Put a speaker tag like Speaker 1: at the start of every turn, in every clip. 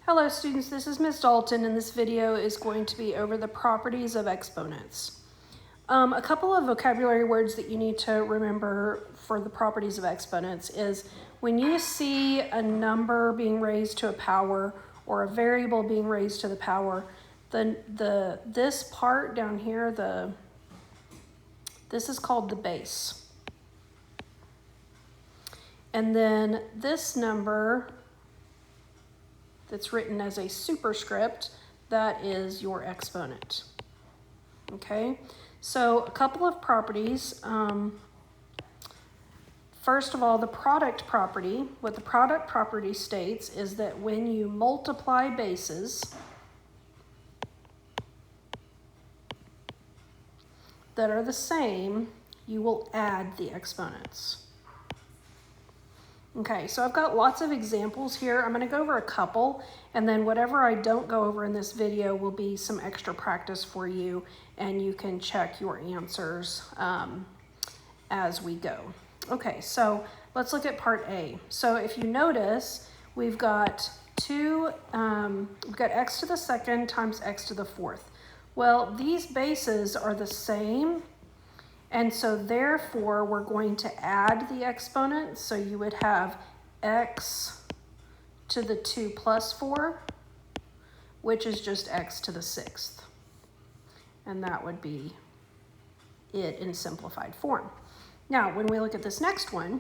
Speaker 1: Hello students, this is Ms. Dalton and this video is going to be over the properties of exponents. A couple of vocabulary words that you need to remember for the properties of exponents is when you see a number being raised to a power or a variable being raised to the power, this part down here, this is called the base. And then this number that's written as a superscript, that is your exponent. Okay, so a couple of properties. First of all, the product property. What the product property states is that when you multiply bases that are the same, you will add the exponents. Okay, so I've got lots of examples here. I'm going to go over a couple, and then whatever I don't go over in this video will be some extra practice for you, and you can check your answers as we go. Okay, so let's look at part A. So if you notice, we've got x to the second times x to the fourth. Well, these bases are the same, and so therefore we're going to add the exponents. So you would have x to the 2 plus 4, which is just x to the 6th. And that would be it in simplified form. Now, when we look at this next one,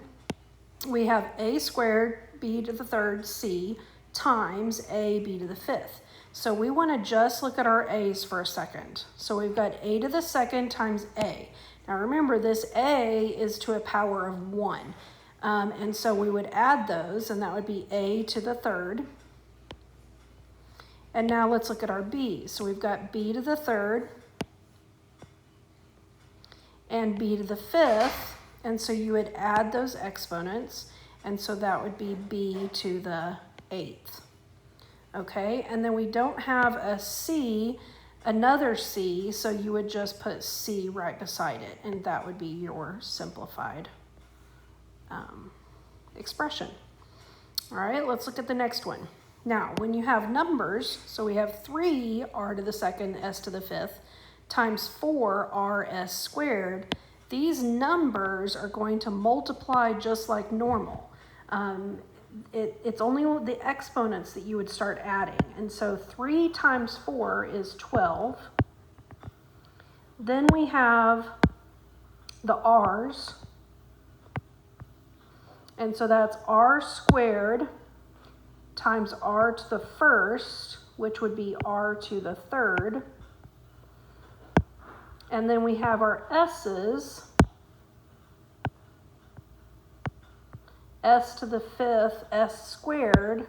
Speaker 1: we have a squared b to the third c times a b to the fifth. So we want to just look at our a's for a second. So we've got a to the second times a. Now remember, this a is to a power of 1. And so we would add those, and that would be a to the third. And now let's look at our b's. So we've got b to the third and b to the fifth. And so you would add those exponents. And so that would be b to the 8th. Okay, and then we don't have a c, another c, so you would just put c right beside it, and that would be your simplified expression. All right, let's look at the next one. Now, when you have numbers, so we have 3 r to the second s to the fifth times 4 r s squared, these numbers are going to multiply just like normal. It's only the exponents that you would start adding. And so 3 times 4 is 12. Then we have the r's. And so that's r squared times r to the first, which would be r to the third. And then we have our s's. S to the fifth, s squared,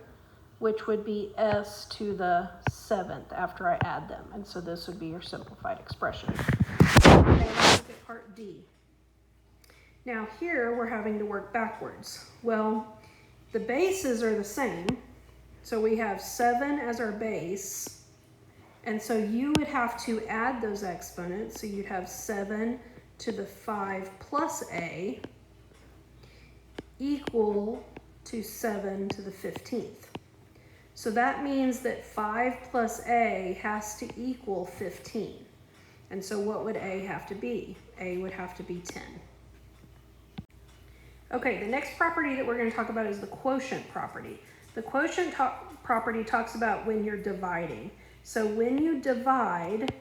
Speaker 1: which would be s to the 7th after I add them. And so this would be your simplified expression. Okay, let's look at part D. Now here we're having to work backwards. Well, the bases are the same. So we have 7 as our base. And so you would have to add those exponents. So you'd have 7 to the 5 plus a equal to 7 to the 15th. So that means that 5 plus a has to equal 15. And so what would a have to be? A would have to be 10. Okay, the next property that we're going to talk about is the quotient property. The quotient property talks about when you're dividing. So when you divide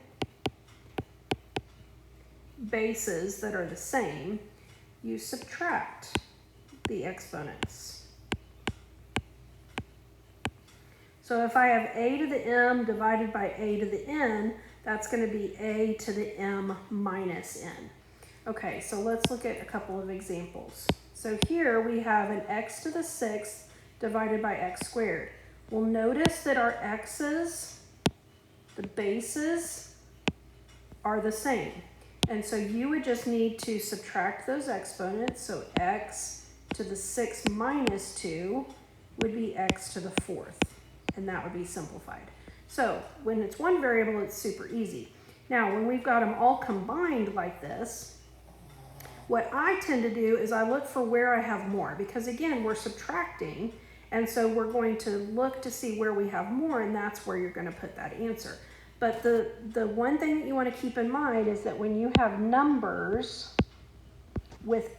Speaker 1: bases that are the same, you subtract the exponents. So if I have a to the m divided by a to the n, that's going to be a to the m minus n. Okay, so let's look at a couple of examples. So here we have an x to the 6th divided by x squared. Well, notice that our x's, the bases, are the same. And so you would just need to subtract those exponents. So x to the 6 minus 2 would be x to the 4th, and that would be simplified. So when it's one variable, it's super easy. Now, when we've got them all combined like this, what I tend to do is I look for where I have more, because again, we're subtracting, And so we're going to look to see where we have more, and that's where you're going to put that answer. But the one thing that you want to keep in mind is that when you have numbers with,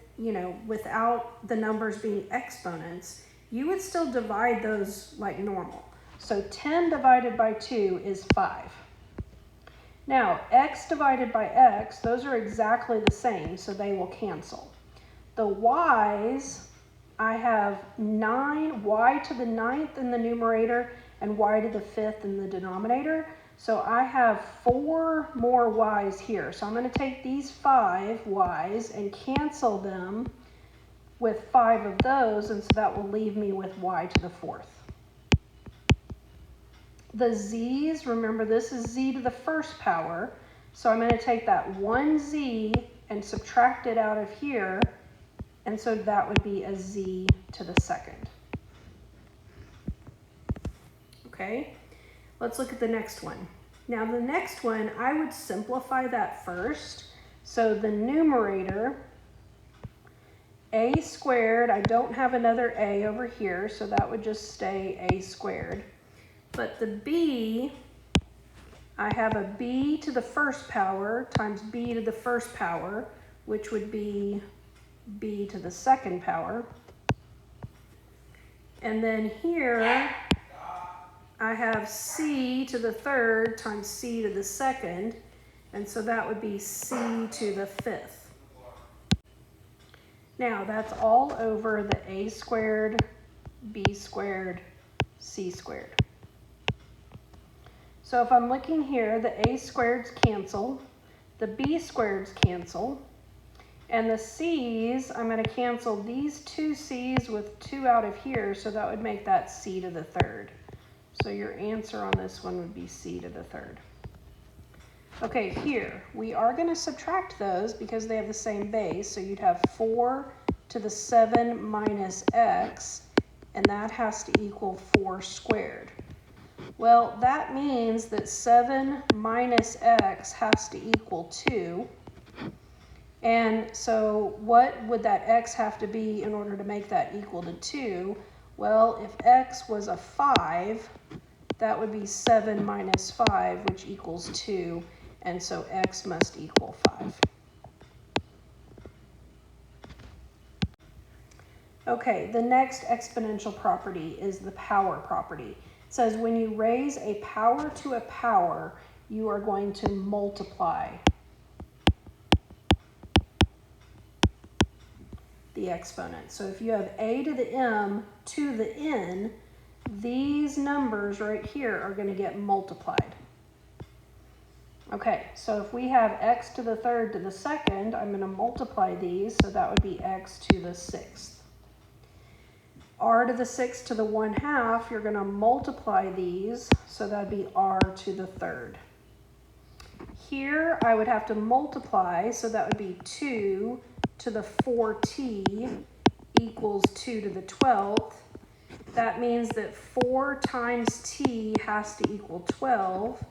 Speaker 1: without the numbers being exponents, you would still divide those like normal. So 10 divided by 2 is 5. Now, x divided by x, those are exactly the same, so they will cancel. The y's, I have 9, y to the 9th in the numerator and y to the 5th in the denominator. So I have 4 more y's here. So I'm going to take these 5 y's and cancel them with 5 of those, and so that will leave me with y to the 4th. The z's, remember this is z to the 1st power, so I'm going to take that 1z and subtract it out of here, and so that would be a z to the 2nd. Okay, let's look at the next one. Now the next one, I would simplify that first. So the numerator, a squared, I don't have another a over here, so that would just stay a squared. But the b, I have a b to the 1st power times b to the 1st power, which would be b to the 2nd power. And then here, I have c to the 3rd times c to the 2nd, and so that would be c to the 5th. Now that's all over the a squared, b squared, c squared. So if I'm looking here, the a squareds cancel, the b squareds cancel, and the c's, I'm going to cancel these 2 c's with 2 out of here, so that would make that c to the 3rd. So your answer on this one would be c to the 3rd. Okay, here, we are going to subtract those because they have the same base, so you'd have 4 to the 7 minus x, and that has to equal 4 squared. Well, that means that 7 minus x has to equal 2. And so what would that x have to be in order to make that equal to 2? Well, if x was a 5, that would be 7 minus 5, which equals 2. And so x must equal 5. Okay, the next exponential property is the power property. It says when you raise a power to a power, you are going to multiply the exponent. So if you have a to the m to the n, these numbers right here are going to get multiplied. Okay, so if we have x to the 3rd to the 2nd, I'm going to multiply these, so that would be x to the 6th. R to the 6th to the 1/2, you're going to multiply these, so that would be r to the 3rd. Here, I would have to multiply, so that would be 2 to the 4t equals 2 to the 12th. That means that 4 times t has to equal 12.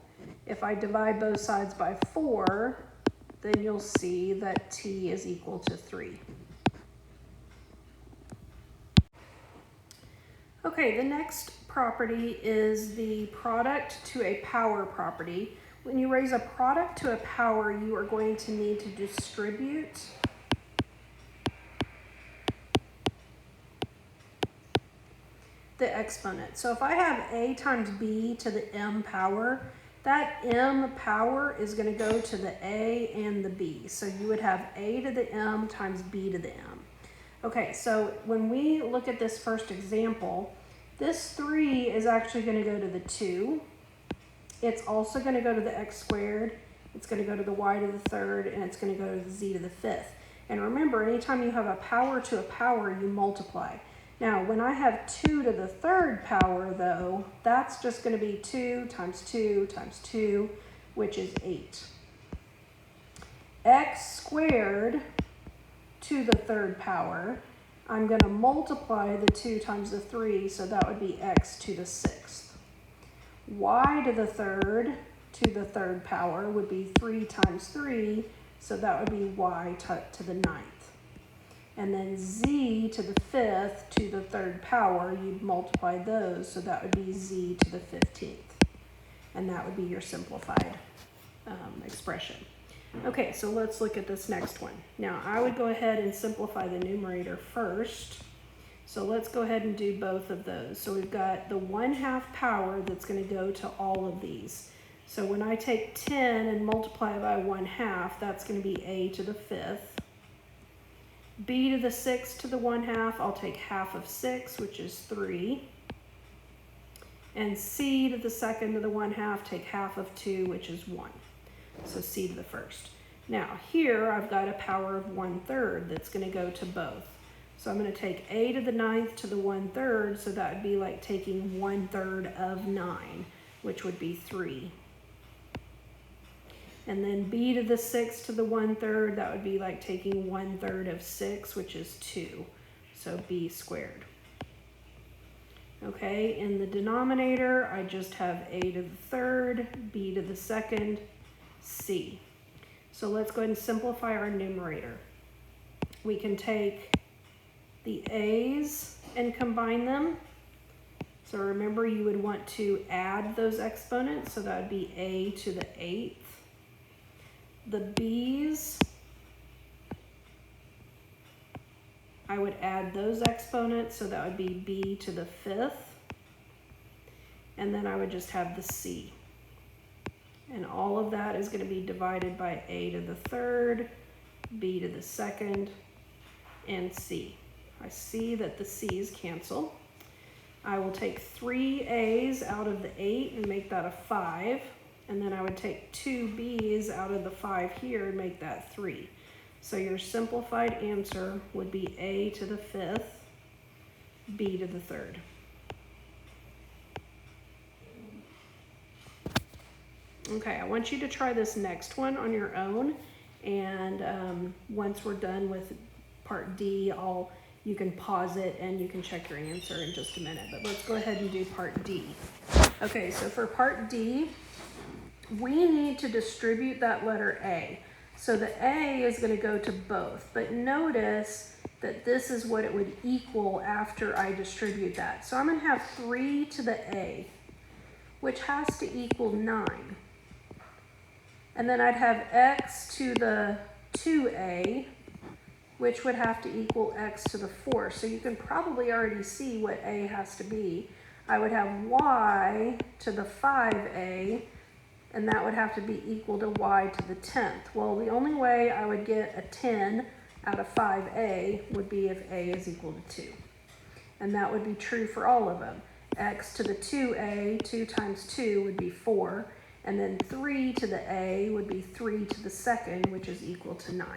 Speaker 1: If I divide both sides by 4, then you'll see that t is equal to 3. Okay, the next property is the product to a power property. When you raise a product to a power, you are going to need to distribute the exponent. So if I have a times b to the m power, that m power is going to go to the a and the b. So you would have a to the m times b to the m. Okay, so when we look at this first example, this 3 is actually going to go to the 2. It's also going to go to the x squared. It's going to go to the y to the 3rd, and it's going to go to the z to the 5th. And remember, anytime you have a power to a power, you multiply. Now, when I have 2 to the 3rd power, though, that's just going to be 2 times 2 times 2, which is 8. X squared to the 3rd power, I'm going to multiply the 2 times the 3, so that would be x to the 6th. Y to the 3rd to the 3rd power would be 3 times 3, so that would be y to the 9th. and then z to the 5th to the 3rd power, you'd multiply those, so that would be z to the 15th. And that would be your simplified expression. Okay, so let's look at this next one. Now, I would go ahead and simplify the numerator first. So let's go ahead and do both of those. So we've got the 1/2 power that's going to go to all of these. So when I take 10 and multiply by 1/2, that's going to be a to the 5th. b to the 6th to the 1/2, I'll take half of 6, which is 3. And c to the 2nd to the 1/2, take half of 2, which is 1. So c to the 1st. Now here I've got a power of 1/3 that's going to go to both. So I'm going to take a to the 9th to the 1/3, so that would be like taking 1/3 of 9, which would be 3. And then b to the 6th to the 1/3, that would be like taking 1/3 of 6, which is 2. So b squared. Okay, in the denominator, I just have a to the 3rd, b to the 2nd, c. So let's go ahead and simplify our numerator. We can take the a's and combine them. So remember, you would want to add those exponents, so that would be a to the 8th. The b's, I would add those exponents, so that would be b to the 5th. And then I would just have the c. And all of that is going to be divided by a to the 3rd, b to the 2nd, and c. I see that the c's cancel. I will take 3 a's out of the 8 and make that a 5. And then I would take 2 b's out of the 5 here and make that 3. So your simplified answer would be a to the 5th, b to the 3rd. Okay, I want you to try this next one on your own, and once we're done with part D, you can pause it and you can check your answer in just a minute. But let's go ahead and do part D. Okay, so for part D, we need to distribute that letter A. So the A is going to go to both, but notice that this is what it would equal after I distribute that. So I'm going to have 3 to the A, which has to equal 9. And then I'd have x to the 2a, which would have to equal x to the 4. So you can probably already see what a has to be. I would have y to the 5a, and that would have to be equal to y to the 10th. Well, the only way I would get a 10 out of 5a would be if a is equal to 2. And that would be true for all of them. X to the 2a, 2 times 2 would be 4. And then 3 to the a would be 3 to the 2nd, which is equal to 9.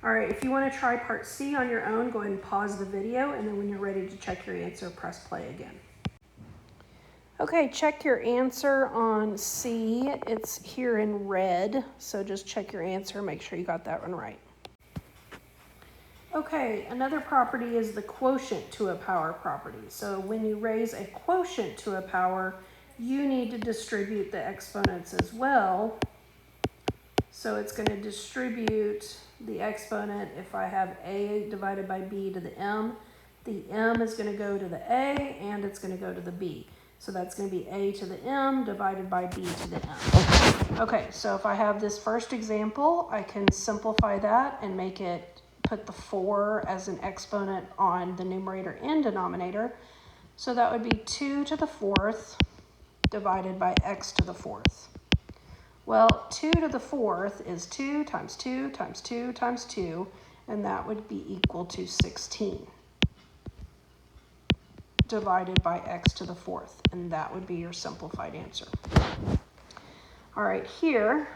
Speaker 1: All right, if you want to try part C on your own, go ahead and pause the video, and then when you're ready to check your answer, press play again. Okay, check your answer on C. It's here in red, so just check your answer, make sure you got that one right. Okay, another property is the quotient to a power property. So when you raise a quotient to a power, you need to distribute the exponents as well. So it's going to distribute the exponent. If I have a divided by b to the m is going to go to the a and it's going to go to the b. So that's going to be a to the m divided by b to the m. Okay, so if I have this first example, I can simplify that and make it, put the 4 as an exponent on the numerator and denominator. So that would be 2 to the 4th divided by x to the 4th. Well, 2 to the 4th is 2 times 2 times 2 times 2, and that would be equal to 16 divided by x to the 4th, and that would be your simplified answer. All right, here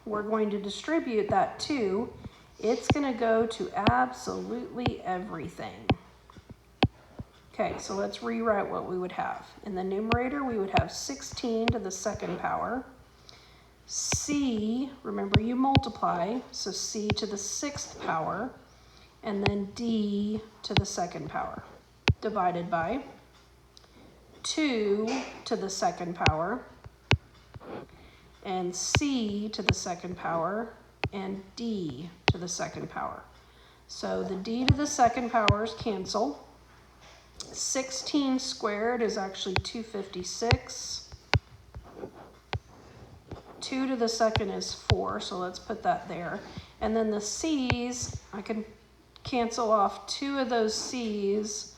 Speaker 1: we're going to distribute that 2. It's going to go to absolutely everything. Okay, so let's rewrite what we would have. In the numerator, we would have 16 to the 2nd power. C, remember you multiply, so c to the 6th power, and then d to the 2nd power, divided by 2 to the 2nd power, and c to the 2nd power, and d to the second power. So the d to the second powers cancel. 16 squared is actually 256. 2 to the second is 4, so let's put that there. And then the c's, I can cancel off 2 of those c's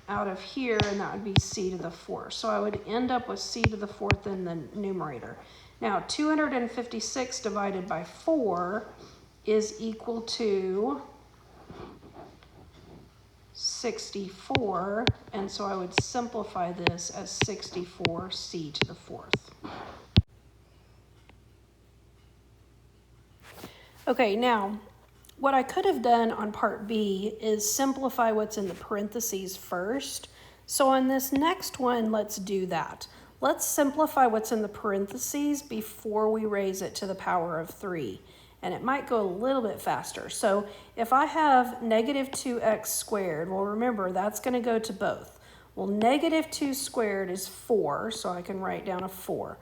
Speaker 1: out of here, and that would be c to the 4th. So I would end up with c to the 4th in the numerator. Now 256 divided by 4 is equal to 64, and so I would simplify this as 64c to the 4th. Okay, now what I could have done on part B is simplify what's in the parentheses first. So on this next one, let's do that. Let's simplify what's in the parentheses before we raise it to the power of 3. And it might go a little bit faster. So if I have negative 2x squared, well, remember, that's going to go to both. Well, negative 2 squared is 4, so I can write down a 4.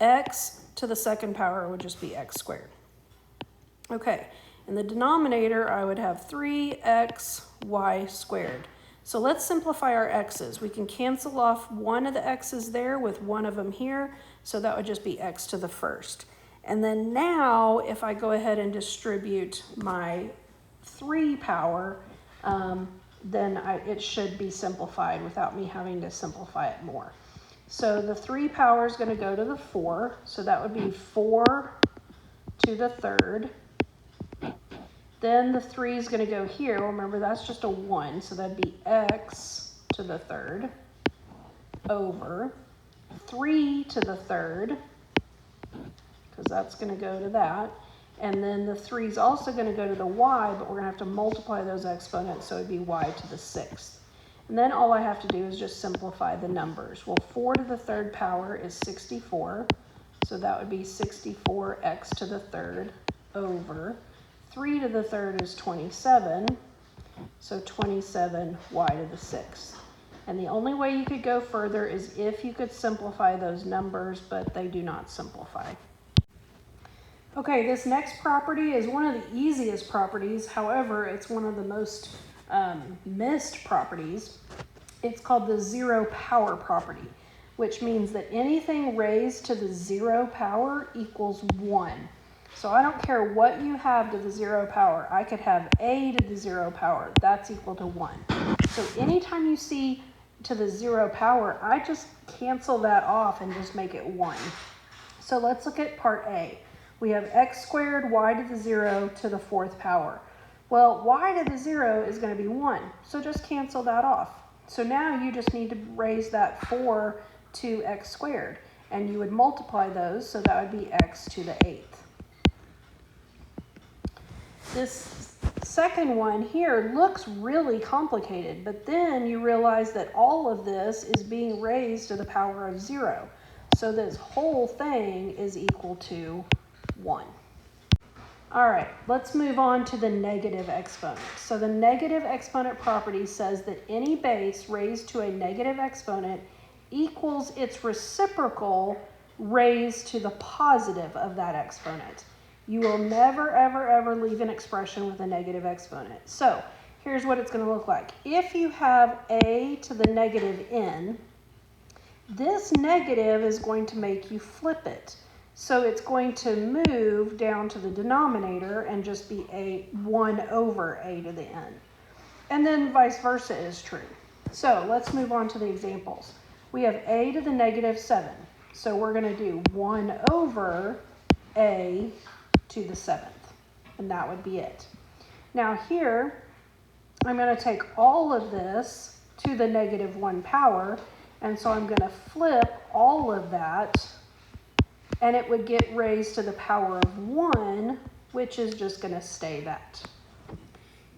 Speaker 1: X to the second power would just be x squared. Okay, in the denominator, I would have 3xy squared. So let's simplify our x's. We can cancel off one of the x's there with one of them here, so that would just be x to the first. And then now, if I go ahead and distribute my 3 power, then it should be simplified without me having to simplify it more. So the 3 power is going to go to the 4, so that would be 4 to the 3rd. Then the 3 is going to go here. Remember, that's just a 1, so that'd be x to the 3rd over 3 to the 3rd, because that's going to go to that. And then the 3 is also going to go to the y, but we're going to have to multiply those exponents, so it'd be y to the 6th. And then all I have to do is just simplify the numbers. Well, 4 to the 3rd power is 64, so that would be 64x to the 3rd over 3 to the 3rd is 27, so 27y to the 6th. And the only way you could go further is if you could simplify those numbers, but they do not simplify. Okay, this next property is one of the easiest properties. However, it's one of the most missed properties. It's called the zero power property, which means that anything raised to the 0 power equals 1. So I don't care what you have to the 0 power. I could have a to the 0 power. That's equal to 1. So anytime you see to the 0 power, I just cancel that off and just make it 1. So let's look at part A. We have x squared y to the 0 to the 4th power. Well, y to the 0 is going to be 1, so just cancel that off. So now you just need to raise that 4 to x squared, and you would multiply those, so that would be x to the 8th. This second one here looks really complicated, but then you realize that all of this is being raised to the power of 0. So this whole thing is equal to 1. All right, let's move on to the negative exponent. So the negative exponent property says that any base raised to a negative exponent equals its reciprocal raised to the positive of that exponent. You will never, ever, ever leave an expression with a negative exponent. So here's what it's going to look like. If you have a to the negative n, this negative is going to make you flip it. So it's going to move down to the denominator and just be a 1 over a to the n. And then vice versa is true. So let's move on to the examples. We have a to the negative 7. So we're going to do 1 over a to the 7th. And that would be it. Now here, I'm going to take all of this to the negative 1 power. And so I'm going to flip all of that, and it would get raised to the power of 1, which is just going to stay that.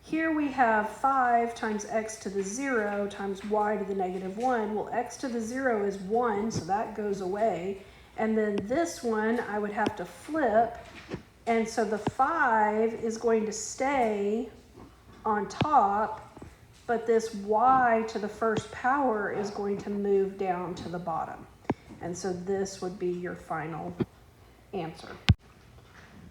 Speaker 1: Here we have 5 times x to the 0 times y to the negative 1. Well, x to the 0 is 1, so that goes away. And then this one I would have to flip, and so the 5 is going to stay on top, but this y to the first power is going to move down to the bottom. And so this would be your final answer.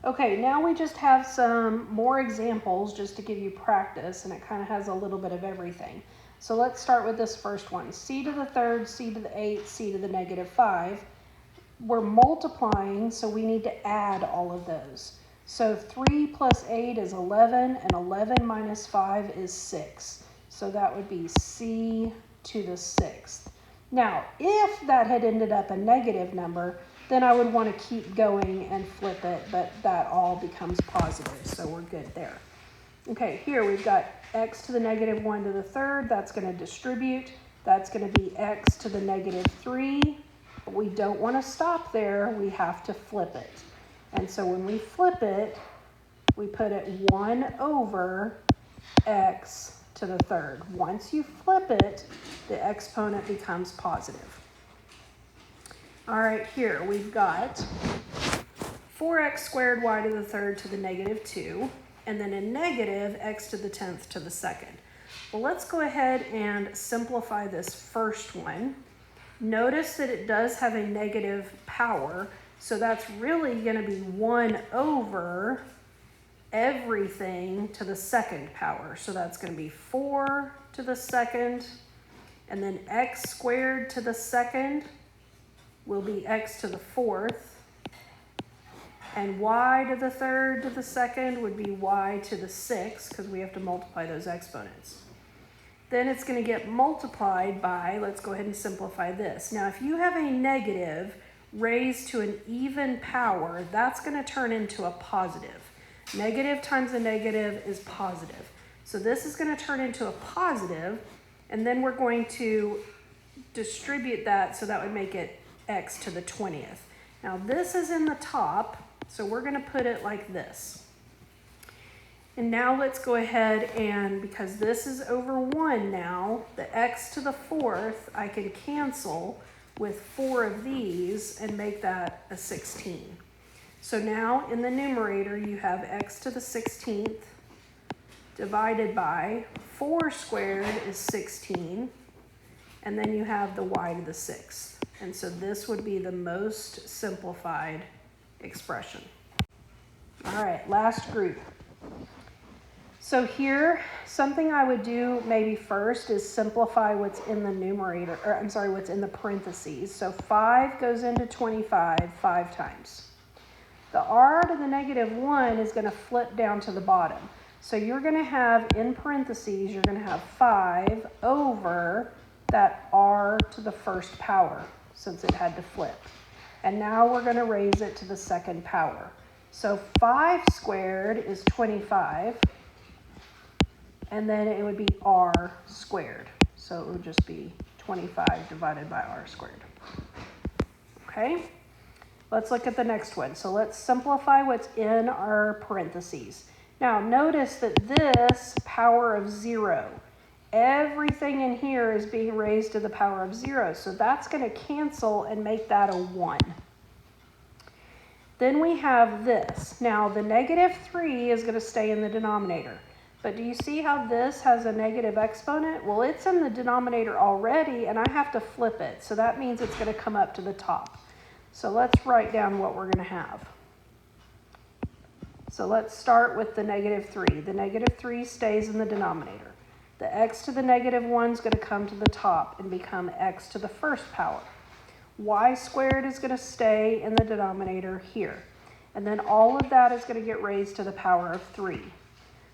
Speaker 1: Okay, now we just have some more examples just to give you practice, and it kind of has a little bit of everything. So let's start with this first one. C to the third, C to the 8th, C to the -5. We're multiplying, so we need to add all of those. So 3 plus 8 is 11, and 11 minus 5 is 6. So that would be C to the 6th. Now, if that had ended up a negative number, then I would want to keep going and flip it, but that all becomes positive, so we're good there. Okay, here we've got x to the -1 to the third. That's going to distribute. That's going to be x to the -3. But we don't want to stop there. We have to flip it. And so when we flip it, we put it 1 over x to the third. Once you flip it, the exponent becomes positive. All right, here we've got 4x squared y to the third to the -2, and then a negative x to the 10th to the second. Well, let's go ahead and simplify this first one. Notice that it does have a negative power, so that's really going to be 1 over everything to the second power. So that's going to be 4 to the second, and then x squared to the second will be x to the 4th, and y to the third to the second would be y to the 6th, because we have to multiply those exponents. Then it's going to get multiplied by, let's go ahead and simplify this. Now, if you have a negative raised to an even power, that's going to turn into a positive. Negative times a negative is positive. So this is going to turn into a positive, and then we're going to distribute that, so that would make it x to the 20th. Now this is in the top, so we're going to put it like this. And now let's go ahead and, because this is over 1 now, the x to the 4th, I can cancel with 4 of these and make that a 16. So now in the numerator you have x to the 16th divided by 4 squared is 16, and then you have the y to the 6th. And so this would be the most simplified expression. All right, last group. So here, something I would do maybe first is simplify what's in the numerator, or I'm sorry, what's in the parentheses. So 5 goes into 25 5 times. The r to the -1 is going to flip down to the bottom. So you're going to have, in parentheses, you're going to have 5 over that r to the first power, since it had to flip. And now we're going to raise it to the second power. So 5 squared is 25, and then it would be r squared. So it would just be 25 divided by r squared. Okay, let's look at the next one. So let's simplify what's in our parentheses. Now notice that this power of 0, everything in here is being raised to the power of 0. So that's going to cancel and make that a 1. Then we have this. Now the -3 is going to stay in the denominator. But do you see how this has a negative exponent? Well, it's in the denominator already, and I have to flip it. So that means it's going to come up to the top. So let's write down what we're going to have. So let's start with the -3. The -3 stays in the denominator. The x to the -1 is going to come to the top and become x to the first power. Y squared is going to stay in the denominator here. And then all of that is going to get raised to the power of 3.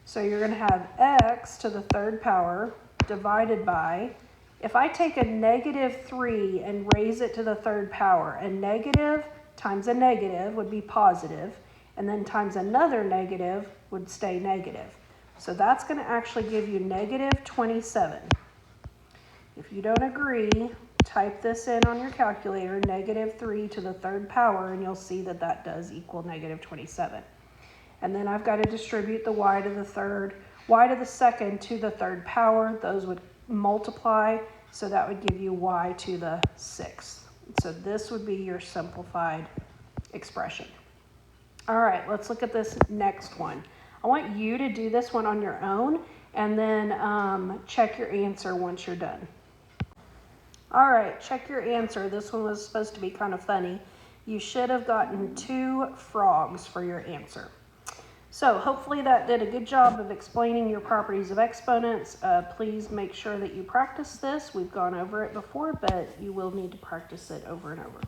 Speaker 1: So you're going to have x to the third power divided by, if I take a -3 and raise it to the third power, a negative times a negative would be positive, and then times another negative would stay negative. So that's going to actually give you -27. If you don't agree, type this in on your calculator, -3 to the third power, and you'll see that that does equal -27. And then I've got to distribute the y to the third, y to the second to the third power. Those would multiply, so that would give you y to the 6th. So this would be your simplified expression. All right, let's look at this next one. I want you to do this one on your own, and then check your answer once you're done. All right, check your answer. This one was supposed to be kind of funny. You should have gotten 2 frogs for your answer. So hopefully that did a good job of explaining your properties of exponents. Please make sure that you practice this. We've gone over it before, but you will need to practice it over and over.